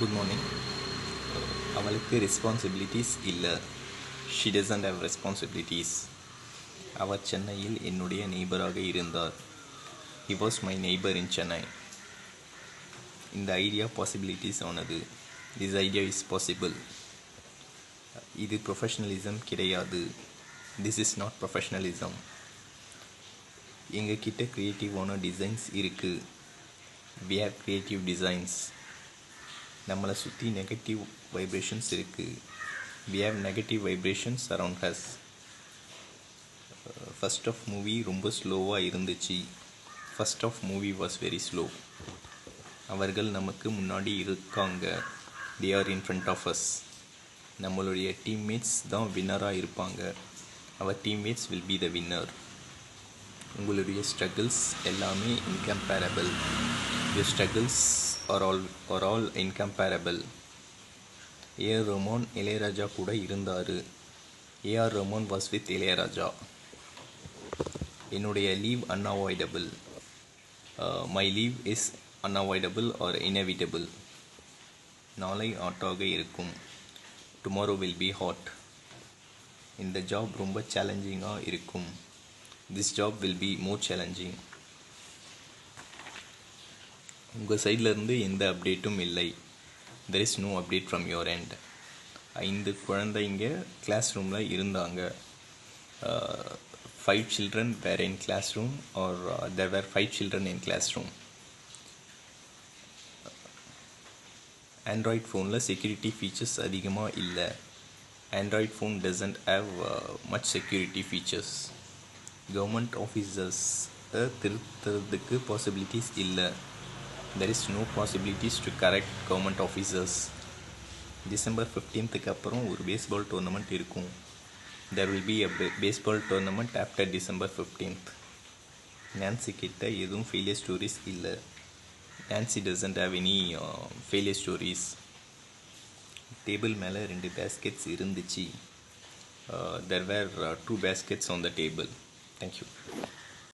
Good morning. அவளுக்கு responsibilities இல்லை. She doesn't have responsibilities. அவர் சென்னையில் என்னுடைய நெய்பராக இருந்தார். He was my neighbour in Chennai. இந்த ஐடியா பாசிபிலிட்டிஸ் ஆனது. This idea is possible. இது ப்ரொஃபஷ்னலிசம் கிடையாது. This is not professionalism. எங்கள் கிட்ட க்ரியேட்டிவான டிசைன்ஸ் இருக்குது. We have creative designs. நம்மளை சுற்றி நெகட்டிவ் வைப்ரேஷன்ஸ் இருக்குது. We have negative vibrations around us. First half movie ரொம்ப ஸ்லோவாக இருந்துச்சு. First half movie was very slow. அவர்கள் நமக்கு முன்னாடி இருக்காங்க. They are in front of us. நம்மளுடைய டீம்மேட்ஸ் தான் வின்னராக இருப்பாங்க. அவர் teammates will be the winner. உங்களுடைய ஸ்ட்ரகிள்ஸ் எல்லாமே incomparable. Your struggles are all incomparable. AR Rahman Ilaiyaraaja கூட இருந்தார். AR Rahman was with Ilaiyaraaja. என்னுடைய leave unavoidable. My leave is unavoidable or inevitable. நாளை ஹாட்டாக இருக்கும். Tomorrow will be hot. இந்த ஜாப் ரொம்ப சேலஞ்சிங்காக இருக்கும். This job will be more challenging. உங்கள் சைட்லேருந்து எந்த அப்டேட்டும் இல்லை. There is no update from your end. 5 குழந்தைங்க கிளாஸ் ரூமில் இருந்தாங்க. 5 children were in classroom or there were 5 children in classroom. Android ஃபோனில் செக்யூரிட்டி ஃபீச்சர்ஸ் அதிகமாக இல்லை. Android phone doesn't have much security features. Government ஆஃபீஸர்ஸை திருத்துறதுக்கு பாசிபிலிட்டிஸ் இல்லை. There is no possibilities to correct government officers. December 15th அப்புறம் ஒரு baseball tournament இருக்கும். There will be a baseball tournament after December 15th. Nancy கிட்ட எதுவும் failure stories இல்லை. Nancy doesn't have any failure stories. Table மேலே 2 baskets இருந்துச்சு. There were 2 baskets on the table. Thank you.